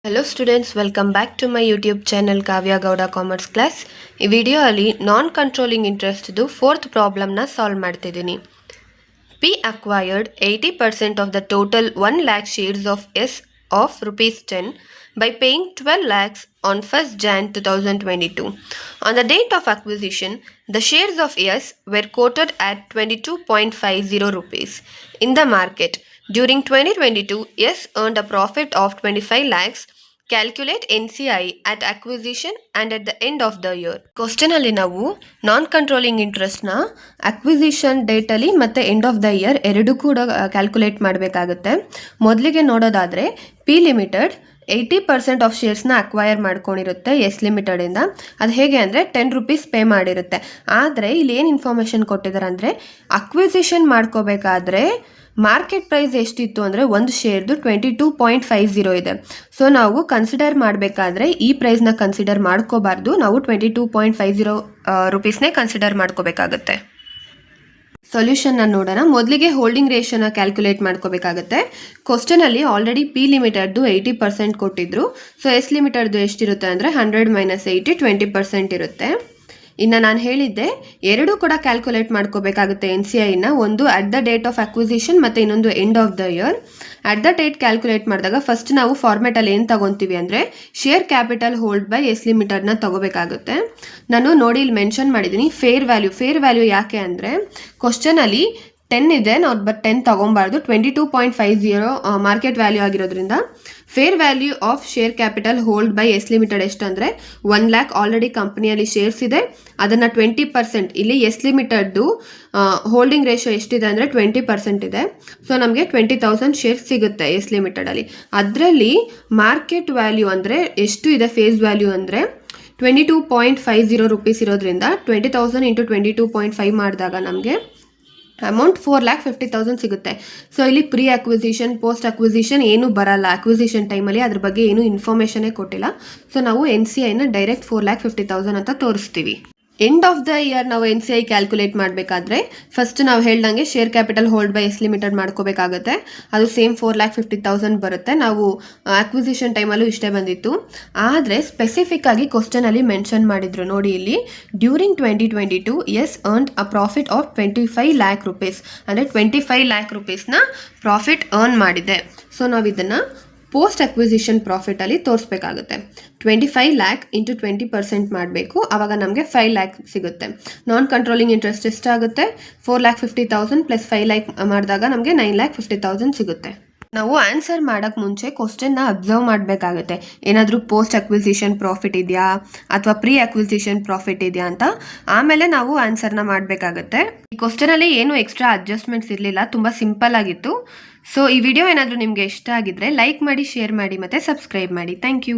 Hello students, welcome back to my YouTube channel Kavya Gowda Commerce Class. ಈ ವಿಡಿಯೋಲಿ ನಾನ್ controlling ಇಂಟ್ರೆಸ್ಟ್ದು fourth ಪ್ರಾಬ್ಲಮ್ನ solve ಮಾಡ್ತಿದ್ದೀನಿ. P acquired 80% of the total 1 lakh shares of S of rupees 10 by paying 12 lakhs on 1st Jan 2022. On the date of acquisition, the shares of S were quoted at 22.50 rupees in the market. During 2022, S earned a profit of 25 lakhs. Calculate NCI at acquisition and at the end of the year. Question ಅಲ್ಲಿ ನಾವು ನಾನ್ controlling ಇಂಟ್ರೆಸ್ಟ್ನ acquisition ಡೇಟಲ್ಲಿ ಮತ್ತು end of the year ಎರಡು ಕೂಡ calculate ಮಾಡಬೇಕಾಗುತ್ತೆ. ಮೊದಲಿಗೆ ನೋಡೋದಾದರೆ P limited 80% of ಶೇರ್ಸ್ನ acquire ಮಾಡ್ಕೊಂಡಿರುತ್ತೆ ಎಸ್ ಲಿಮಿಟೆಡಿಂದ. ಅದು ಹೇಗೆ ಅಂದರೆ 10 ರೂಪೀಸ್ ಪೇ ಮಾಡಿರುತ್ತೆ. ಆದರೆ ಇಲ್ಲಿ ಏನು ಇನ್ಫಾರ್ಮೇಷನ್ ಕೊಟ್ಟಿದ್ದಾರೆ ಅಂದರೆ ಅಕ್ವಿಸಿಷನ್ ಮಾಡ್ಕೋಬೇಕಾದ್ರೆ ಮಾರ್ಕೆಟ್ ಪ್ರೈಸ್ ಎಷ್ಟಿತ್ತು ಅಂದರೆ ಒಂದು ಶೇರ್ದು 22.50 ಇದೆ. ಸೊ ನಾವು ಕನ್ಸಿಡರ್ ಮಾಡಬೇಕಾದ್ರೆ ಈ ಪ್ರೈಸ್ನ ಕನ್ಸಿಡರ್ ಮಾಡ್ಕೋಬಾರ್ದು, ನಾವು 22.50 ರೂಪೀಸ್ನೇ ಕನ್ಸಿಡರ್ ಮಾಡ್ಕೋಬೇಕಾಗತ್ತೆ. ಸೊಲ್ಯೂಷನ್ನ ನೋಡೋಣ. ಮೊದಲಿಗೆ ಹೋಲ್ಡಿಂಗ್ ರೇಷಿಯೋನ ಕ್ಯಾಲ್ಕುಲೇಟ್ ಮಾಡ್ಕೋಬೇಕಾಗತ್ತೆ. ಕ್ವಶನಲ್ಲಿ ಆಲ್ರೆಡಿ ಪಿ ಲಿಮಿಟೆಡ್ದು 80% ಕೊಟ್ಟಿದ್ರು. ಸೊ ಎಸ್ ಲಿಮಿಟೆಡ್ದು ಎಷ್ಟಿರುತ್ತೆ ಅಂದರೆ 100 - 80 20% ಇರುತ್ತೆ. ಇನ್ನು ನಾನು ಹೇಳಿದ್ದೆ ಎರಡೂ ಕೂಡ ಕ್ಯಾಲ್ಕುಲೇಟ್ ಮಾಡ್ಕೋಬೇಕಾಗುತ್ತೆ NCIನ, ಒಂದು at the date of acquisition ಮತ್ತು ಇನ್ನೊಂದು end of the year. At the date calculate ಮಾಡಿದಾಗ ಫಸ್ಟ್ ನಾವು ಫಾರ್ಮೆಟಲ್ಲಿ ಏನು ತಗೊತೀವಿ ಅಂದರೆ share capital hold by S ಲಿಮಿಟೆಡ್ನ ತಗೋಬೇಕಾಗುತ್ತೆ. ನಾನು ನೋಡಿ ಇಲ್ಲಿ ಮೆನ್ಷನ್ ಮಾಡಿದ್ದೀನಿ ಫೇರ್ ವ್ಯಾಲ್ಯೂ ಯಾಕೆ ಅಂದರೆ ಕ್ವಶನಲ್ಲಿ 10 ಇದೆ, ನಾವು ಬಟ್ 10 ತೊಗೊಬಾರ್ದು. 22.50 ಮಾರ್ಕೆಟ್ ವ್ಯಾಲ್ಯೂ ಆಗಿರೋದ್ರಿಂದ fair value of share capital hold by S limited ಎಷ್ಟು ಅಂದರೆ 1 lakh ಆಲ್ರೆಡಿ ಕಂಪ್ನಿಯಲ್ಲಿ ಶೇರ್ಸ್ ಇದೆ, ಅದನ್ನು 20% ಇಲ್ಲಿ ಎಸ್ ಲಿಮಿಟೆಡ್ದು ಹೋಲ್ಡಿಂಗ್ ರೇಷಿಯೋ ಎಷ್ಟಿದೆ ಅಂದರೆ 20% ಇದೆ. ಸೊ ನಮಗೆ 20,000 ಶೇರ್ಸ್ ಸಿಗುತ್ತೆ ಎಸ್ ಲಿಮಿಟೆಡಲ್ಲಿ. ಅದರಲ್ಲಿ ಮಾರ್ಕೆಟ್ ವ್ಯಾಲ್ಯೂ ಅಂದರೆ ಎಷ್ಟು ಇದೆ ಫೇಸ್ ವ್ಯಾಲ್ಯೂ ಅಂದರೆ 22.50 ರೂಪೀಸ್ ಇರೋದ್ರಿಂದ 20,000 ಇಂಟು 22.5 ಮಾಡಿದಾಗ ನಮಗೆ ಅಮೌಂಟ್ 4,50,000 ಸಿಗುತ್ತೆ. ಸೊ ಇಲ್ಲಿ ಪ್ರೀ ಅಕ್ವಿಸಿಷನ್ ಪೋಸ್ಟ್ ಅಕ್ವಿಸಿಷನ್ ಏನೂ ಬರಲ್ಲ ಅಕ್ವಿಸಿಷನ್ ಟೈಮಲ್ಲಿ, ಅದ್ರ ಬಗ್ಗೆ ಏನೂ ಇನ್ಫಾರ್ಮೇಷನೇ ಕೊಟ್ಟಿಲ್ಲ. ಸೊ ನಾವು NCIನ ಡೈರೆಕ್ಟ್ 4,50,000 ಅಂತ ತೋರಿಸ್ತೀವಿ. ಎಂಡ್ ಆಫ್ ದ ಇಯರ್ ನಾವು NCI ಕ್ಯಾಲ್ಕುಲೇಟ್ ಮಾಡಬೇಕಾದ್ರೆ ಫಸ್ಟ್ ನಾವು ಹೇಳ್ದಂಗೆ share capital hold by S limited ಮಾಡ್ಕೋಬೇಕಾಗುತ್ತೆ. ಅದು ಸೇಮ್ 4,50,000 ಬರುತ್ತೆ. ನಾವು ಅಕ್ವಿಸಿಷನ್ ಟೈಮಲ್ಲೂ ಇಷ್ಟೇ ಬಂದಿತ್ತು. ಆದರೆ ಸ್ಪೆಸಿಫಿಕ್ ಆಗಿ ಕ್ವಶನಲ್ಲಿ ಮೆನ್ಷನ್ ಮಾಡಿದ್ರು ನೋಡಿ ಇಲ್ಲಿ, during 2022 S earned a profit of 25 lakh rupees ಅಂದರೆ 25 lakh rupeesನ ಪ್ರಾಫಿಟ್ ಅರ್ನ್ ಮಾಡಿದೆ. ಸೊ ನಾವು ಇದನ್ನು ಪೋಸ್ಟ್ ಅಕ್ವಿಸಿಷನ್ ಪ್ರಾಫಿಟಲ್ಲಿ ತೋರಿಸ್ಬೇಕಾಗುತ್ತೆ. 25 lakh ಇಂಟು 20% ಮಾಡಬೇಕು, ಆವಾಗ ನಮಗೆ 5 lakh ಸಿಗುತ್ತೆ. ನಾನ್ ಕಂಟ್ರೋಲಿಂಗ್ ಇಂಟ್ರೆಸ್ಟ್ ಎಷ್ಟಾಗುತ್ತೆ 4,50,000 ಪ್ಲಸ್ 5 lakh ಮಾಡಿದಾಗ ನಮಗೆ 9,50,000 ಸಿಗುತ್ತೆ. ನಾವು ಆನ್ಸರ್ ಮಾಡೋಕ್ಕೆ ಮುಂಚೆ ಕ್ವಶನ್ನ ಅಬ್ಸರ್ವ್ ಮಾಡಬೇಕಾಗುತ್ತೆ. ಏನಾದರೂ ಪೋಸ್ಟ್ ಅಕ್ವಿಸಿಷನ್ ಪ್ರಾಫಿಟ್ ಇದೆಯಾ ಅಥವಾ ಪ್ರೀ ಅಕ್ವಿಸಿಷನ್ ಪ್ರಾಫಿಟ್ ಇದೆಯಾ ಅಂತ, ಆಮೇಲೆ ನಾವು ಆನ್ಸರ್ನ ಮಾಡಬೇಕಾಗುತ್ತೆ. ಈ ಕ್ವಶನಲ್ಲಿ ಏನು ಎಕ್ಸ್ಟ್ರಾ ಅಡ್ಜಸ್ಟ್ಮೆಂಟ್ಸ್ ಇರಲಿಲ್ಲ, ತುಂಬ ಸಿಂಪಲ್ ಆಗಿತ್ತು. ಸೊ ಈ ವಿಡಿಯೋ ಏನಾದರೂ ನಿಮಗೆ ಇಷ್ಟ ಆಗಿದ್ರೆ ಲೈಕ್ ಮಾಡಿ, ಶೇರ್ ಮಾಡಿ ಮತ್ತು ಸಬ್ಸ್ಕ್ರೈಬ್ ಮಾಡಿ. Thank you.